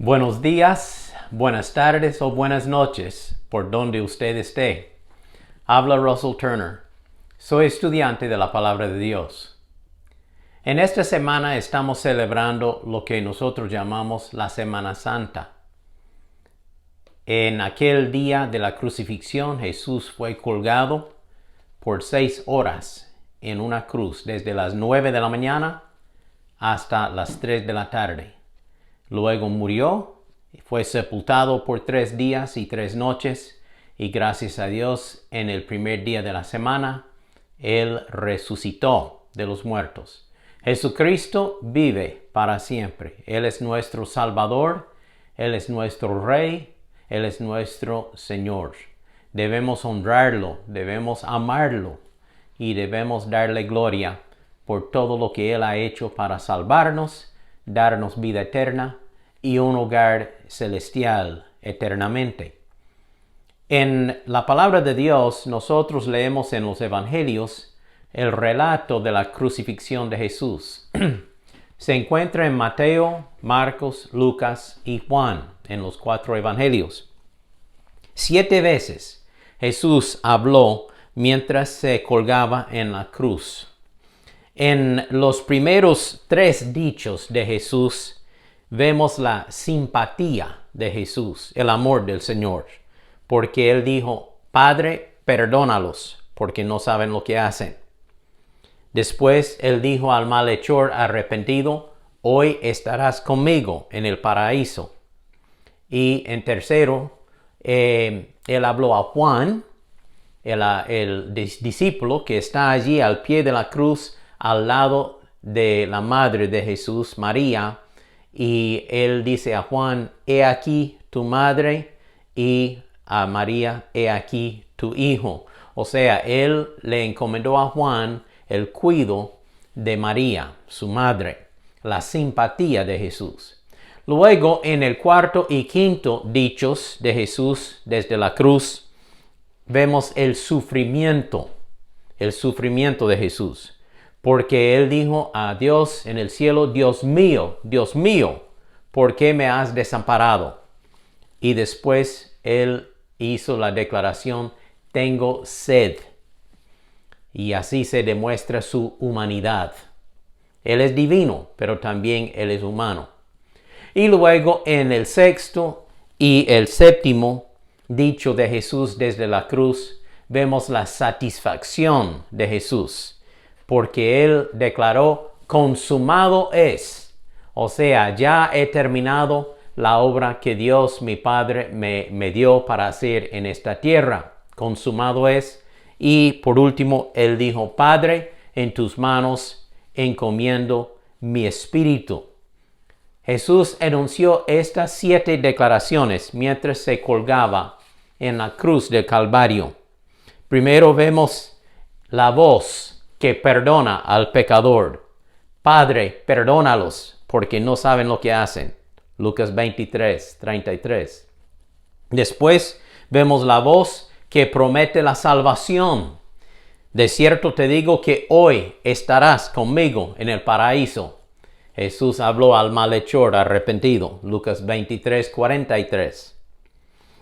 Buenos días, buenas tardes o buenas noches, por donde usted esté. Habla Russell Turner. Soy estudiante de la Palabra de Dios. En esta semana estamos celebrando lo que nosotros llamamos la Semana Santa. En aquel día de la crucifixión, Jesús fue colgado por 6 horas en una cruz, desde las 9 de la mañana hasta las 3 de la tarde. Luego murió, fue sepultado por 3 días y 3 noches, y gracias a Dios, en el primer día de la semana, Él resucitó de los muertos. Jesucristo vive para siempre. Él es nuestro Salvador, Él es nuestro Rey, Él es nuestro Señor. Debemos honrarlo, debemos amarlo y debemos darle gloria por todo lo que Él ha hecho para salvarnos, darnos vida eterna y un hogar celestial eternamente. En la palabra de Dios, nosotros leemos en los evangelios el relato de la crucifixión de Jesús. Se encuentra en Mateo, Marcos, Lucas y Juan, en los 4 evangelios. 7 veces Jesús habló mientras se colgaba en la cruz. En los primeros 3 dichos de Jesús vemos la simpatía de Jesús, el amor del Señor, porque Él dijo: Padre, perdónalos, porque no saben lo que hacen. Después Él dijo al malhechor arrepentido: hoy estarás conmigo en el paraíso. Y en tercero, Él habló a Juan, el discípulo que está allí al pie de la cruz, al lado de la madre de Jesús, María, y Él dice a Juan: he aquí tu madre, y a María: he aquí tu hijo. O sea, Él le encomendó a Juan el cuidado de María, su madre, la simpatía de Jesús. Luego, en el 4 y 5 dichos de Jesús desde la cruz, vemos el sufrimiento de Jesús. Porque Él dijo a Dios en el cielo: Dios mío, ¿por qué me has desamparado? Y después Él hizo la declaración: tengo sed. Y así se demuestra su humanidad. Él es divino, pero también Él es humano. Y luego en el 6º y el 7º dicho de Jesús desde la cruz, vemos la satisfacción de Jesús, porque Él declaró: consumado es. O sea, ya he terminado la obra que Dios mi Padre me dio para hacer en esta tierra. Consumado es. Y por último, Él dijo: Padre, en tus manos encomiendo mi espíritu. Jesús enunció estas 7 declaraciones mientras se colgaba en la cruz del Calvario. Primero vemos la voz que perdona al pecador: Padre, perdónalos, porque no saben lo que hacen. Lucas 23:33. Después vemos la voz que promete la salvación: de cierto te digo que hoy estarás conmigo en el paraíso. Jesús habló al malhechor arrepentido. Lucas 23:43.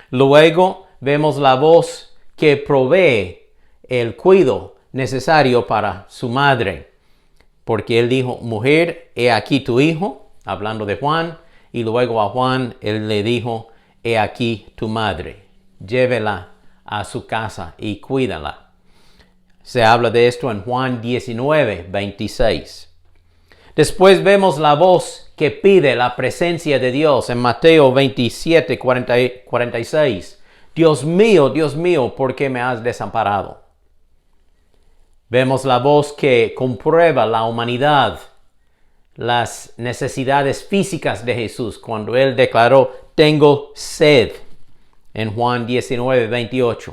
Luego vemos la voz que provee el cuidado necesario para su madre, porque Él dijo: mujer, he aquí tu hijo, hablando de Juan. Y luego a Juan Él le dijo: he aquí tu madre, llévela a su casa y cuídala. Se habla de esto en Juan 19:26. Después vemos la voz que pide la presencia de Dios en Mateo 27:46. Dios mío, ¿por qué me has desamparado? Vemos la voz que comprueba la humanidad, las necesidades físicas de Jesús, cuando Él declaró: tengo sed, en Juan 19:28.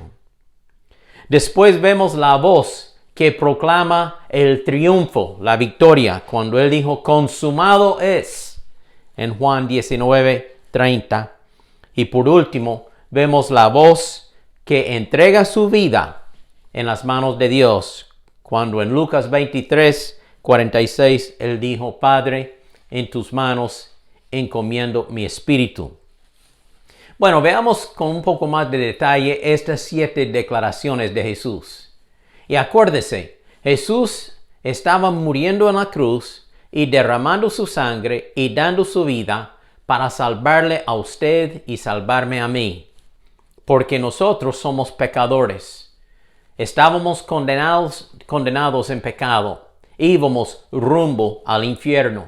Después vemos la voz que proclama el triunfo, la victoria, cuando Él dijo: consumado es, en Juan 19:30. Y por último, vemos la voz que entrega su vida en las manos de Dios, cuando en Lucas 23:46 Él dijo: Padre, en tus manos encomiendo mi espíritu. Bueno, veamos con un poco más de detalle estas 7 declaraciones de Jesús. Y acuérdese, Jesús estaba muriendo en la cruz y derramando su sangre y dando su vida para salvarle a usted y salvarme a mí. Porque nosotros somos pecadores. Estábamos condenados en pecado. Íbamos rumbo al infierno.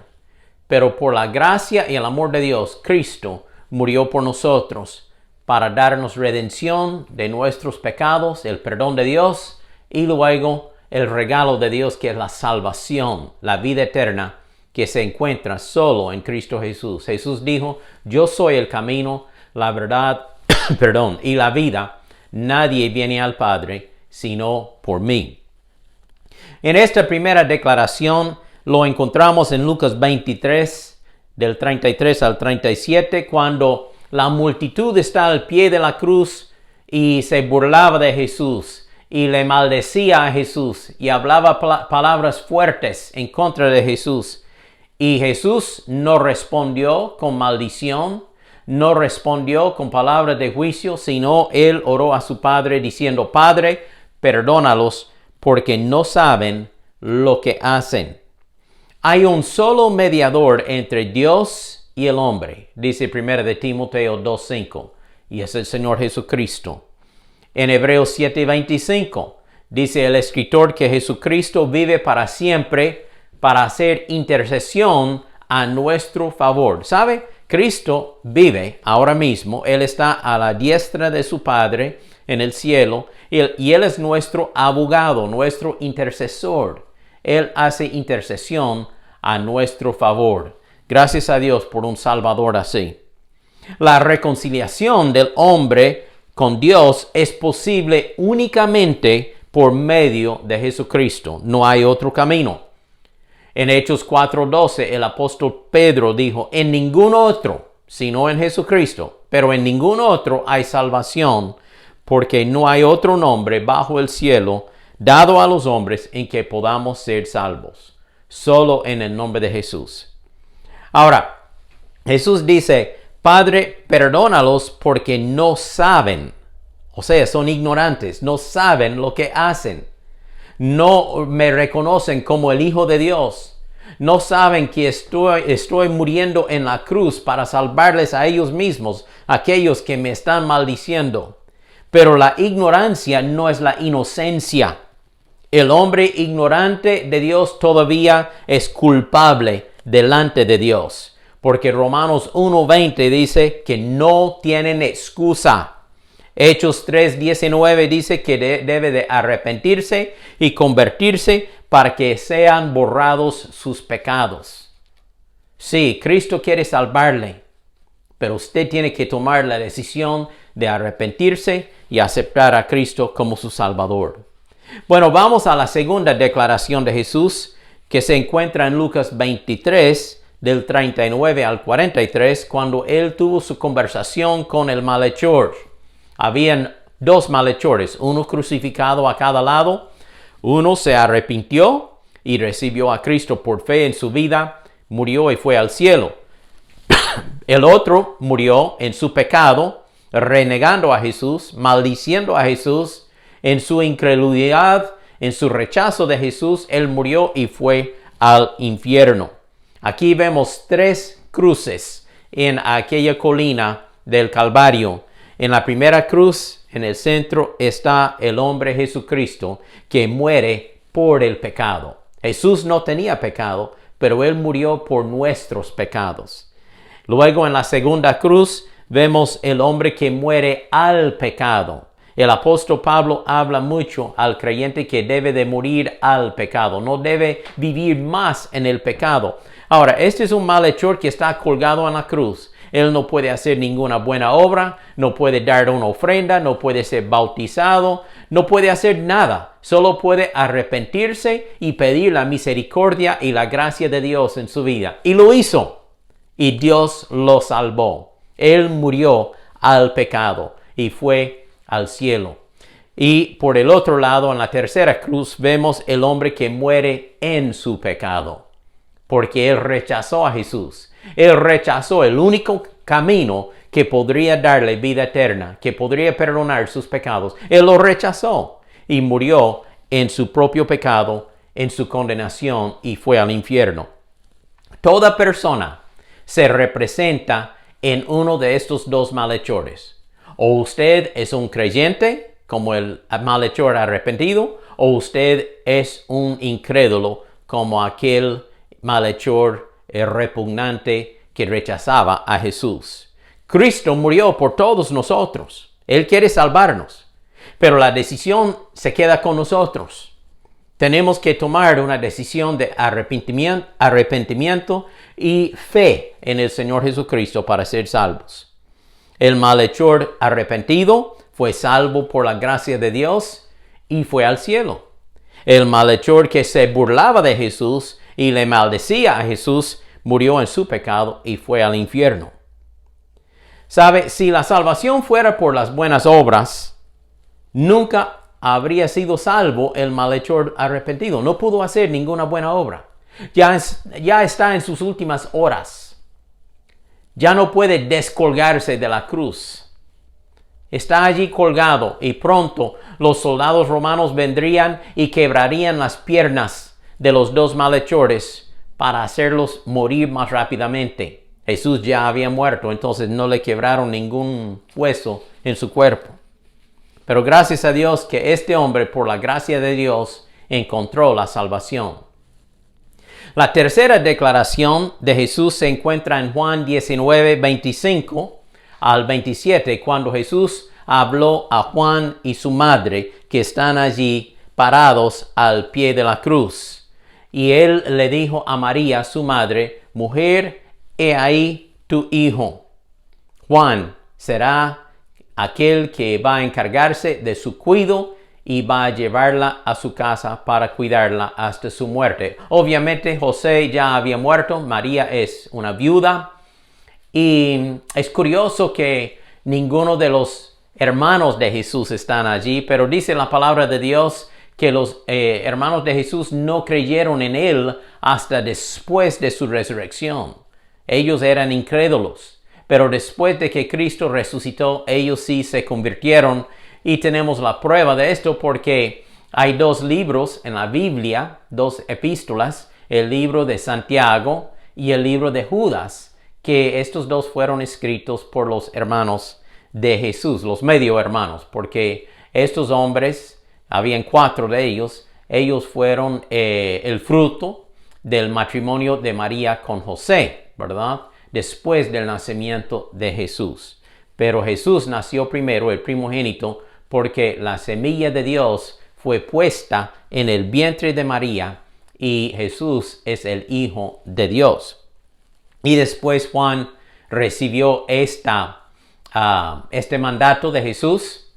Pero por la gracia y el amor de Dios, Cristo murió por nosotros para darnos redención de nuestros pecados, el perdón de Dios y luego el regalo de Dios que es la salvación, la vida eterna que se encuentra solo en Cristo Jesús. Jesús dijo, yo soy el camino, la verdad, y la vida. Nadie viene al Padre sino por mí. En esta primera declaración lo encontramos en Lucas 23, del 33 al 37, cuando la multitud está al pie de la cruz y se burlaba de Jesús y le maldecía a Jesús y hablaba palabras fuertes en contra de Jesús. Y Jesús no respondió con maldición, no respondió con palabras de juicio, sino él oró a su Padre diciendo, Padre, perdónalos porque no saben lo que hacen. Hay un solo mediador entre Dios y el hombre, dice 1 de Timoteo 2:5, y es el Señor Jesucristo. En Hebreos 7:25 dice el escritor que Jesucristo vive para siempre para hacer intercesión a nuestro favor. ¿Sabe? Cristo vive ahora mismo. Él está a la diestra de su Padre en el cielo y Él es nuestro abogado, nuestro intercesor. Él hace intercesión a nuestro favor. Gracias a Dios por un Salvador así. La reconciliación del hombre con Dios es posible únicamente por medio de Jesucristo. No hay otro camino. En Hechos 4:12 el apóstol Pedro dijo, en ningún otro, sino en Jesucristo, pero en ningún otro hay salvación, porque no hay otro nombre bajo el cielo dado a los hombres en que podamos ser salvos. Solo en el nombre de Jesús. Ahora, Jesús dice, Padre, perdónalos porque no saben. O sea, son ignorantes, no saben lo que hacen. No me reconocen como el Hijo de Dios. No saben que estoy muriendo en la cruz para salvarles a ellos mismos, aquellos que me están maldiciendo. Pero la ignorancia no es la inocencia. El hombre ignorante de Dios todavía es culpable delante de Dios. Porque Romanos 1:20 dice que no tienen excusa. Hechos 3:19 dice que debe de arrepentirse y convertirse para que sean borrados sus pecados. Sí, Cristo quiere salvarle, pero usted tiene que tomar la decisión de arrepentirse y aceptar a Cristo como su Salvador. Bueno, vamos a la segunda declaración de Jesús que se encuentra en Lucas 23, del 39 al 43, cuando él tuvo su conversación con el malhechor. Habían 2 malhechores, uno crucificado a cada lado. Uno se arrepintió y recibió a Cristo por fe en su vida, murió y fue al cielo. El otro murió en su pecado, renegando a Jesús, maldiciendo a Jesús. En su incredulidad, en su rechazo de Jesús, él murió y fue al infierno. Aquí vemos 3 cruces en aquella colina del Calvario. En la primera cruz, en el centro, está el hombre Jesucristo que muere por el pecado. Jesús no tenía pecado, pero él murió por nuestros pecados. Luego, en la segunda cruz, vemos el hombre que muere al pecado. El apóstol Pablo habla mucho al creyente que debe de morir al pecado, no debe vivir más en el pecado. Ahora, este es un malhechor que está colgado en la cruz. Él no puede hacer ninguna buena obra, no puede dar una ofrenda, no puede ser bautizado, no puede hacer nada. Solo puede arrepentirse y pedir la misericordia y la gracia de Dios en su vida. Y lo hizo. Y Dios lo salvó. Él murió al pecado y fue al cielo. Y por el otro lado, en la tercera cruz, vemos el hombre que muere en su pecado. porque él rechazó a Jesús. Él rechazó el único camino que podría darle vida eterna, que podría perdonar sus pecados. Él lo rechazó y murió en su propio pecado, en su condenación, y fue al infierno. Toda persona se representa en uno de estos dos malhechores. O usted es un creyente, como el malhechor arrepentido, o usted es un incrédulo, como aquel malhechor repugnante que rechazaba a Jesús. Cristo murió por todos nosotros. Él quiere salvarnos, pero la decisión se queda con nosotros. Tenemos que tomar una decisión de arrepentimiento y fe en el Señor Jesucristo para ser salvos. El malhechor arrepentido fue salvo por la gracia de Dios y fue al cielo. El malhechor que se burlaba de Jesús y le maldecía a Jesús murió en su pecado y fue al infierno. ¿Sabe? Si la salvación fuera por las buenas obras, nunca habría sido salvo el malhechor arrepentido. No pudo hacer ninguna buena obra. Ya está en sus últimas horas. Ya no puede descolgarse de la cruz. Está allí colgado y pronto los soldados romanos vendrían y quebrarían las piernas de los dos malhechores para hacerlos morir más rápidamente. Jesús ya había muerto, entonces no le quebraron ningún hueso en su cuerpo. Pero gracias a Dios que este hombre, por la gracia de Dios, encontró la salvación. La tercera declaración de Jesús se encuentra en Juan 19, 25 al 27, cuando Jesús habló a Juan y su madre, que están allí parados al pie de la cruz. Y él le dijo a María, su madre: mujer, he ahí tu hijo. Juan será aquel que va a encargarse de su cuidado y va a llevarla a su casa para cuidarla hasta su muerte. Obviamente José ya había muerto, María es una viuda, y es curioso que ninguno de los hermanos de Jesús están allí, pero dice la palabra de Dios que los hermanos de Jesús no creyeron en él hasta después de su resurrección. Ellos eran incrédulos. Pero después de que Cristo resucitó, ellos sí se convirtieron, y tenemos la prueba de esto porque hay dos libros en la Biblia, dos epístolas, el libro de Santiago y el libro de Judas, que estos dos fueron escritos por los hermanos de Jesús, los medio hermanos, porque estos hombres, habían 4 de ellos, ellos fueron el fruto del matrimonio de María con José, ¿verdad? Después del nacimiento de Jesús. Pero Jesús nació primero, el primogénito, porque la semilla de Dios fue puesta en el vientre de María y Jesús es el Hijo de Dios. Y después Juan recibió este mandato de Jesús,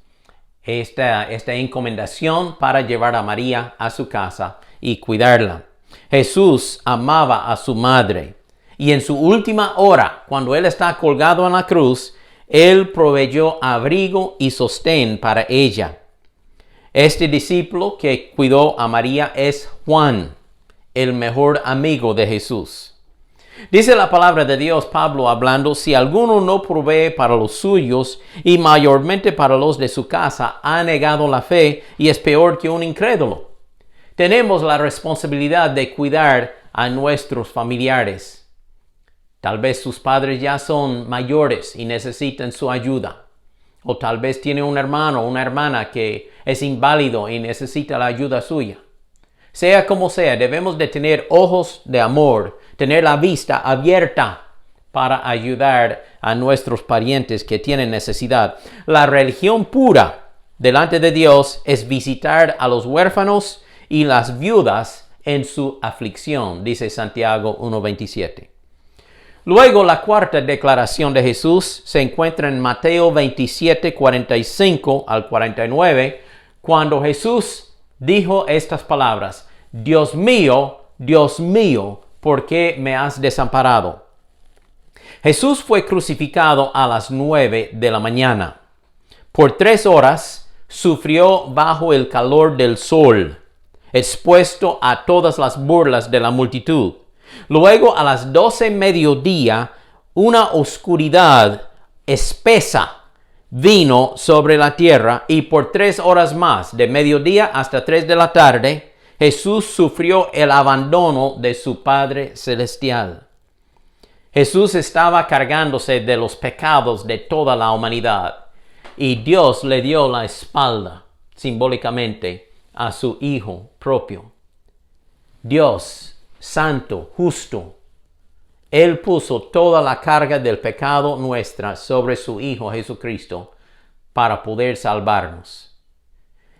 esta encomendación para llevar a María a su casa y cuidarla. Jesús amaba a su madre. Y en su última hora, cuando él está colgado en la cruz, él proveyó abrigo y sostén para ella. Este discípulo que cuidó a María es Juan, el mejor amigo de Jesús. Dice la palabra de Dios, Pablo hablando: si alguno no provee para los suyos y mayormente para los de su casa, ha negado la fe y es peor que un incrédulo. Tenemos la responsabilidad de cuidar a nuestros familiares. Tal vez sus padres ya son mayores y necesitan su ayuda. O tal vez tiene un hermano o una hermana que es inválido y necesita la ayuda suya. Sea como sea, debemos de tener ojos de amor, tener la vista abierta para ayudar a nuestros parientes que tienen necesidad. La religión pura delante de Dios es visitar a los huérfanos y las viudas en su aflicción, dice Santiago 1:27. Luego, la cuarta declaración de Jesús se encuentra en Mateo 27, 45 al 49, cuando Jesús dijo estas palabras: Dios mío, ¿por qué me has desamparado? Jesús fue crucificado a las 9 de la mañana. Por 3 horas sufrió bajo el calor del sol, expuesto a todas las burlas de la multitud. Luego a las 12 mediodía, una oscuridad espesa vino sobre la tierra y por 3 horas más, de mediodía hasta 3 de la tarde, Jesús sufrió el abandono de su Padre Celestial. Jesús estaba cargándose de los pecados de toda la humanidad y Dios le dio la espalda, simbólicamente, a su Hijo propio. Dios, santo, justo, Él puso toda la carga del pecado nuestra sobre su Hijo Jesucristo para poder salvarnos.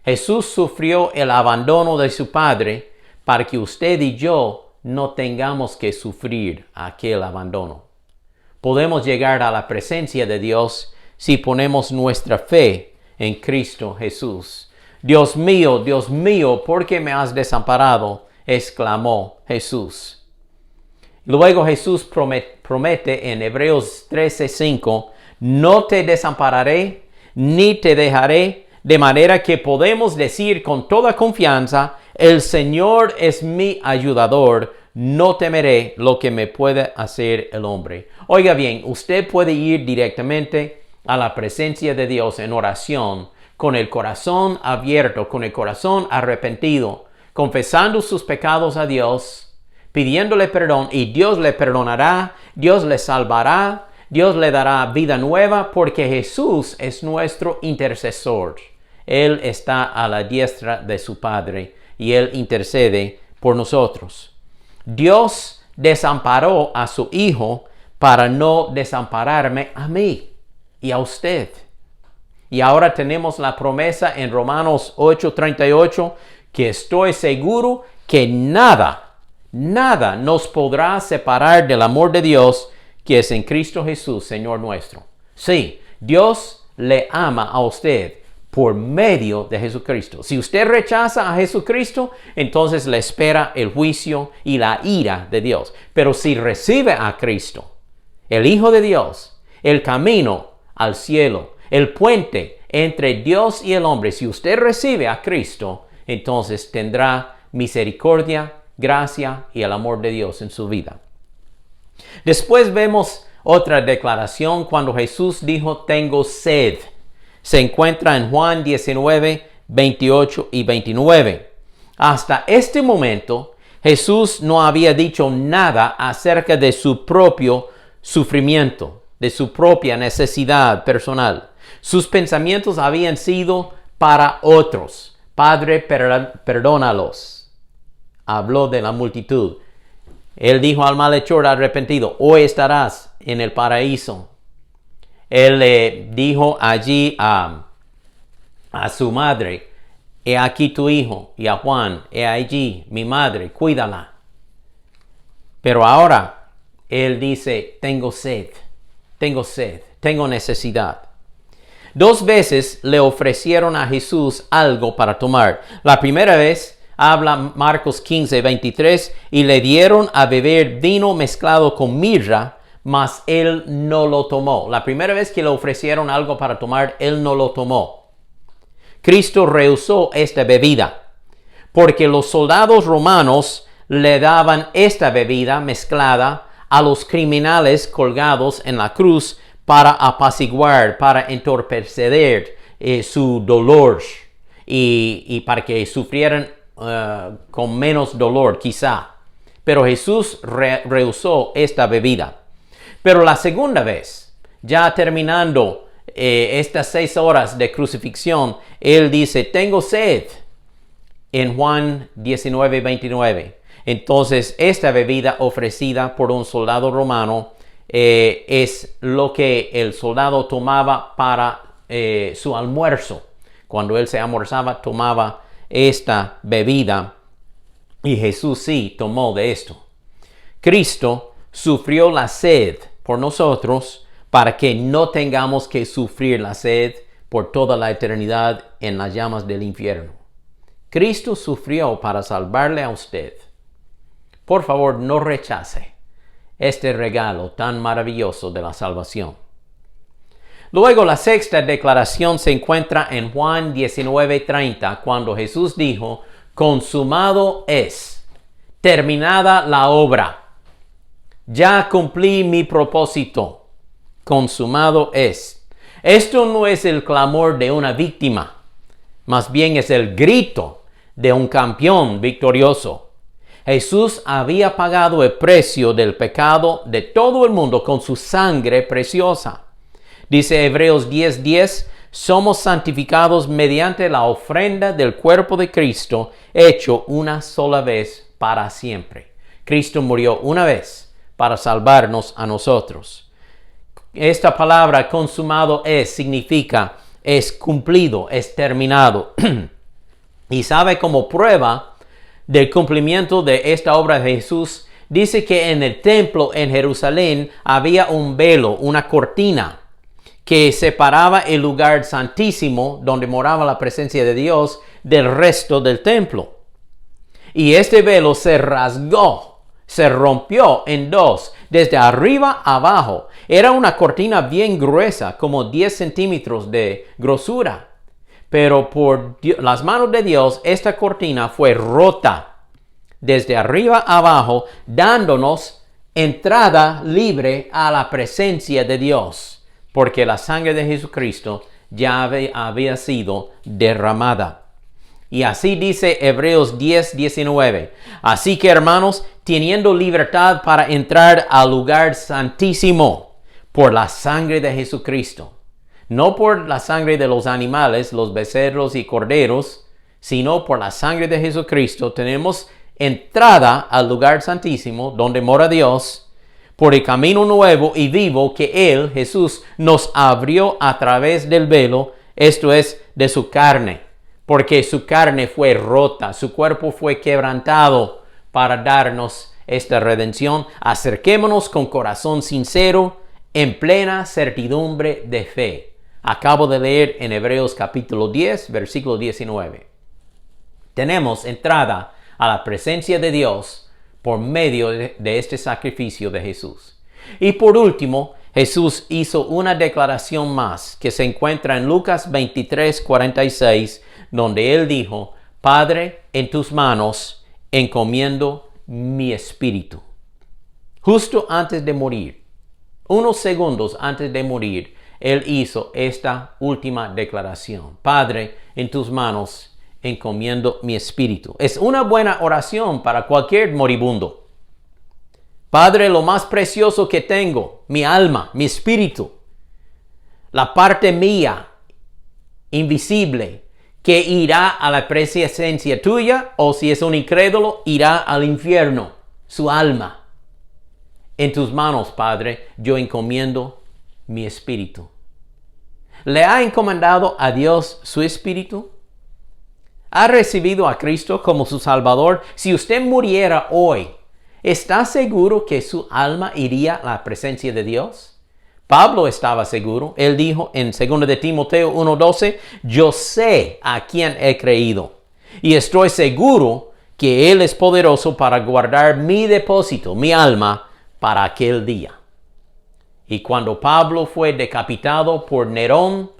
Jesús sufrió el abandono de su Padre para que usted y yo no tengamos que sufrir aquel abandono. Podemos llegar a la presencia de Dios si ponemos nuestra fe en Cristo Jesús. Dios mío, ¿por qué me has desamparado?, exclamó Jesús. Luego Jesús promete en Hebreos 13:5, no te desampararé ni te dejaré, de manera que podemos decir con toda confianza, el Señor es mi ayudador, no temeré lo que me puede hacer el hombre. Oiga bien, usted puede ir directamente a la presencia de Dios en oración, con el corazón abierto, con el corazón arrepentido, confesando sus pecados a Dios, pidiéndole perdón, y Dios le perdonará, Dios le salvará, Dios le dará vida nueva, porque Jesús es nuestro intercesor. Él está a la diestra de su Padre y Él intercede por nosotros. Dios desamparó a su Hijo para no desampararme a mí y a usted. Y ahora tenemos la promesa en Romanos 8:38, que estoy seguro que nada nos podrá separar del amor de Dios que es en Cristo Jesús, Señor nuestro. Sí, Dios le ama a usted por medio de Jesucristo. Si usted rechaza a Jesucristo, entonces le espera el juicio y la ira de Dios. Pero si recibe a Cristo, el Hijo de Dios, el camino al cielo, el puente entre Dios y el hombre, si usted recibe a Cristo, entonces tendrá misericordia, gracia y el amor de Dios en su vida. Después vemos otra declaración cuando Jesús dijo, tengo sed. Se encuentra en Juan 19, 28 y 29. Hasta este momento, Jesús no había dicho nada acerca de su propio sufrimiento, de su propia necesidad personal. Sus pensamientos habían sido para otros. Padre, perdónalos. Habló de la multitud. Él dijo al malhechor arrepentido, hoy estarás en el paraíso. Él le dijo allí a su madre, he aquí tu hijo, y a Juan, he allí mi madre, cuídala. Pero ahora él dice, tengo sed, tengo necesidad. 2 veces le ofrecieron a Jesús algo para tomar. La primera vez, habla Marcos 15, 23, y le dieron a beber vino mezclado con mirra, mas él no lo tomó. La primera vez que le ofrecieron algo para tomar, él no lo tomó. Cristo rehusó esta bebida, porque los soldados romanos le daban esta bebida mezclada a los criminales colgados en la cruz para apaciguar, para entorpecer su dolor y para que sufrieran con menos dolor quizá. Pero Jesús rehusó esta bebida. Pero la segunda vez, ya terminando estas 6 horas de crucifixión, Él dice, tengo sed, en Juan 19, 29. Entonces, esta bebida ofrecida por un soldado romano es lo que el soldado tomaba para su almuerzo. Cuando él se almorzaba, tomaba esta bebida, y Jesús sí tomó de esto. Cristo sufrió la sed por nosotros para que no tengamos que sufrir la sed por toda la eternidad en las llamas del infierno. Cristo sufrió para salvarle a usted. Por favor, no rechace este regalo tan maravilloso de la salvación. Luego, la sexta declaración se encuentra en Juan 19:30, cuando Jesús dijo, consumado es, terminada la obra. Ya cumplí mi propósito. Consumado es. Esto no es el clamor de una víctima, más bien es el grito de un campeón victorioso. Jesús había pagado el precio del pecado de todo el mundo con su sangre preciosa. Dice Hebreos 10:10, somos santificados mediante la ofrenda del cuerpo de Cristo, hecho una sola vez para siempre. Cristo murió una vez para salvarnos a nosotros. Esta palabra consumado significa es cumplido, es terminado. Y sabe, como prueba del cumplimiento de esta obra de Jesús, dice que en el templo en Jerusalén había un velo, una cortina, que separaba el lugar santísimo donde moraba la presencia de Dios del resto del templo. Y este velo se rasgó, se rompió en dos, desde arriba a abajo. Era una cortina bien gruesa, como 10 centímetros de grosura. Pero por las manos de Dios, esta cortina fue rota desde arriba a abajo, dándonos entrada libre a la presencia de Dios, porque la sangre de Jesucristo ya había sido derramada. Y así dice Hebreos 10:19. Así que, hermanos, teniendo libertad para entrar al lugar santísimo por la sangre de Jesucristo, no por la sangre de los animales, los becerros y corderos, sino por la sangre de Jesucristo, tenemos entrada al lugar santísimo donde mora Dios, por el camino nuevo y vivo que Él, Jesús, nos abrió a través del velo, esto es, de su carne, porque su carne fue rota, su cuerpo fue quebrantado para darnos esta redención. Acerquémonos con corazón sincero, en plena certidumbre de fe. Acabo de leer en Hebreos capítulo 10, versículo 19. Tenemos entrada a la presencia de Dios por medio de este sacrificio de Jesús. Y por último, Jesús hizo una declaración más que se encuentra en Lucas 23:46, donde Él dijo, Padre, en tus manos encomiendo mi espíritu. Justo antes de morir, unos segundos antes de morir, Él hizo esta última declaración. Padre, en tus manos encomiendo mi espíritu. Es una buena oración para cualquier moribundo. Padre, lo más precioso que tengo, mi alma, mi espíritu, la parte mía, invisible, que irá a la presencia tuya, o si es un incrédulo, irá al infierno, su alma. En tus manos, Padre, yo encomiendo mi espíritu. ¿Le ha encomendado a Dios su espíritu? ¿Ha recibido a Cristo como su Salvador? Si usted muriera hoy, ¿está seguro que su alma iría a la presencia de Dios? Pablo estaba seguro. Él dijo en 2 de Timoteo 1:12, yo sé a quién he creído y estoy seguro que Él es poderoso para guardar mi depósito, mi alma, para aquel día. Y cuando Pablo fue decapitado por Nerón,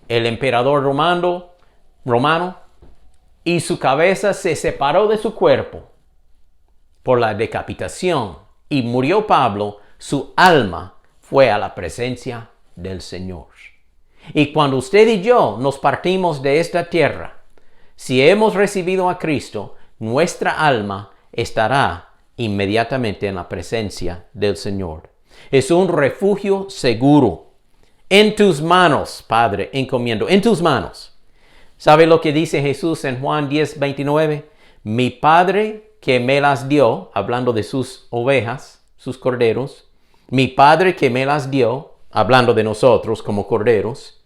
el emperador romano, y su cabeza se separó de su cuerpo por la decapitación, y murió Pablo, su alma fue a la presencia del Señor. Y cuando usted y yo nos partimos de esta tierra, si hemos recibido a Cristo, nuestra alma estará inmediatamente en la presencia del Señor. Es un refugio seguro. En tus manos, Padre, encomiendo, en tus manos. ¿Sabe lo que dice Jesús en Juan 10:29? Mi Padre que me las dio, hablando de sus ovejas, sus corderos, mi Padre que me las dio, hablando de nosotros como corderos,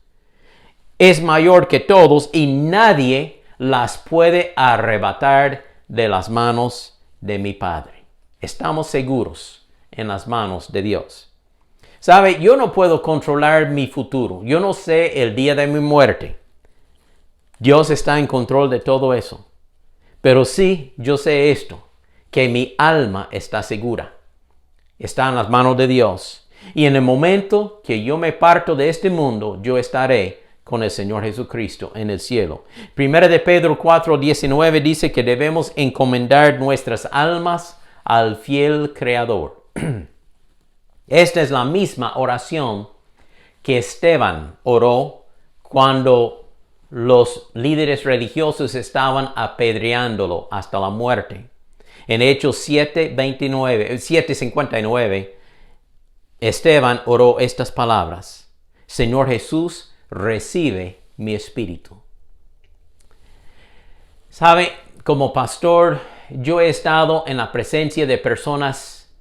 es mayor que todos y nadie las puede arrebatar de las manos de mi Padre. Estamos seguros en las manos de Dios. ¿Sabe? Yo no puedo controlar mi futuro. Yo no sé el día de mi muerte. Dios está en control de todo eso. Pero sí, yo sé esto, que mi alma está segura. Está en las manos de Dios. Y en el momento que yo me parto de este mundo, yo estaré con el Señor Jesucristo en el cielo. 1 de Pedro 4:19 dice que debemos encomendar nuestras almas al fiel Creador. Esta es la misma oración que Esteban oró cuando los líderes religiosos estaban apedreándolo hasta la muerte. En Hechos 7:59, Esteban oró estas palabras: Señor Jesús, recibe mi espíritu. ¿Sabe? Como pastor, yo he estado en la presencia de personas,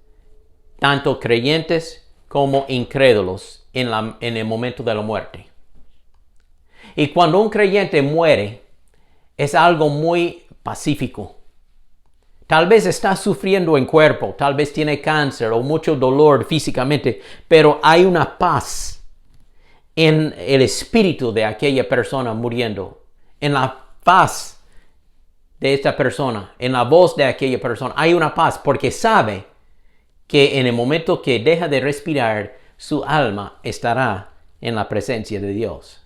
tanto creyentes como incrédulos, en el momento de la muerte. Y cuando un creyente muere, es algo muy pacífico. Tal vez está sufriendo en cuerpo, tal vez tiene cáncer o mucho dolor físicamente, pero hay una paz en el espíritu de aquella persona muriendo, en la paz de esta persona, en la voz de aquella persona. Hay una paz porque sabe que en el momento que deja de respirar, su alma estará en la presencia de Dios.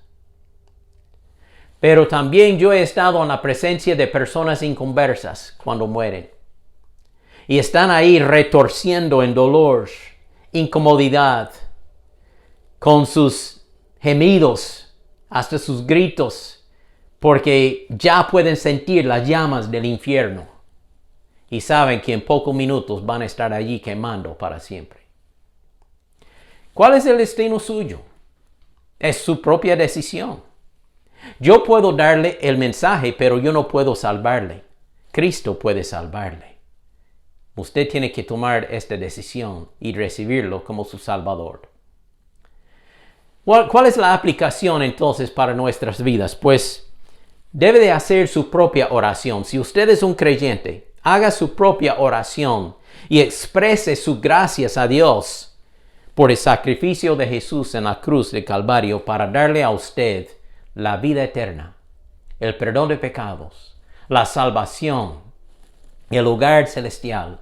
Pero también yo he estado en la presencia de personas inconversas cuando mueren. Y están ahí retorciendo en dolor, incomodidad, con sus gemidos, hasta sus gritos, porque ya pueden sentir las llamas del infierno. Y saben que en pocos minutos van a estar allí quemando para siempre. ¿Cuál es el destino suyo? Es su propia decisión. Yo puedo darle el mensaje, pero yo no puedo salvarle. Cristo puede salvarle. Usted tiene que tomar esta decisión y recibirlo como su Salvador. ¿Cuál es la aplicación entonces para nuestras vidas? Pues debe de hacer su propia oración. Si usted es un creyente, haga su propia oración y exprese sus gracias a Dios por el sacrificio de Jesús en la cruz de Calvario para darle a usted la vida eterna, el perdón de pecados, la salvación, el hogar celestial,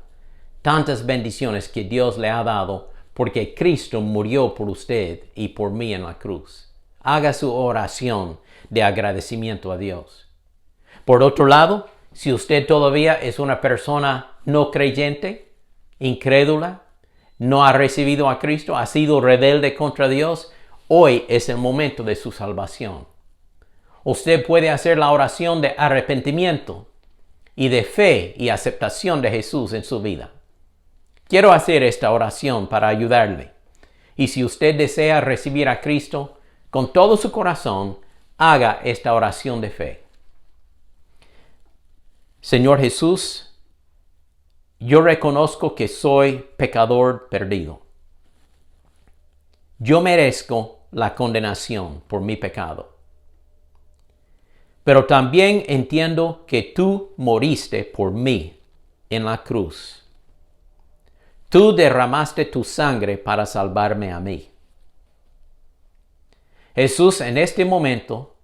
tantas bendiciones que Dios le ha dado porque Cristo murió por usted y por mí en la cruz. Haga su oración de agradecimiento a Dios. Por otro lado, si usted todavía es una persona no creyente, incrédula, no ha recibido a Cristo, ha sido rebelde contra Dios, hoy es el momento de su salvación. Usted puede hacer la oración de arrepentimiento y de fe y aceptación de Jesús en su vida. Quiero hacer esta oración para ayudarle. Y si usted desea recibir a Cristo con todo su corazón, haga esta oración de fe. Señor Jesús, yo reconozco que soy pecador perdido. Yo merezco la condenación por mi pecado. Pero también entiendo que tú moriste por mí en la cruz. Tú derramaste tu sangre para salvarme a mí. Jesús, en este momento,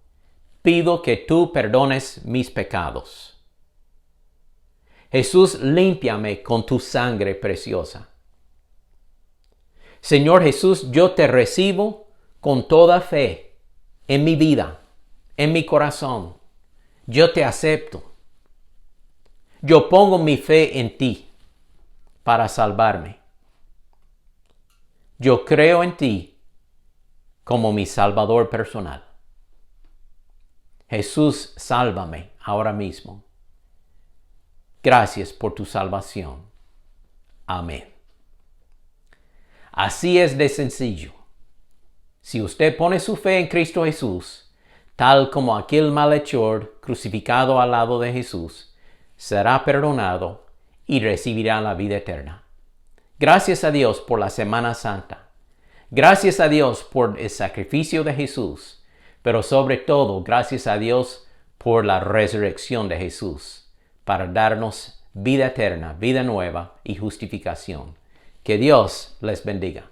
pido que tú perdones mis pecados. Jesús, límpiame con tu sangre preciosa. Señor Jesús, yo te recibo con toda fe en mi vida, en mi corazón. Yo te acepto. Yo pongo mi fe en ti para salvarme. Yo creo en ti como mi Salvador personal. Jesús, sálvame ahora mismo. Gracias por tu salvación. Amén. Así es de sencillo. Si usted pone su fe en Cristo Jesús, tal como aquel malhechor crucificado al lado de Jesús, será perdonado y recibirá la vida eterna. Gracias a Dios por la Semana Santa. Gracias a Dios por el sacrificio de Jesús, pero sobre todo gracias a Dios por la resurrección de Jesús, para darnos vida eterna, vida nueva y justificación. Que Dios les bendiga.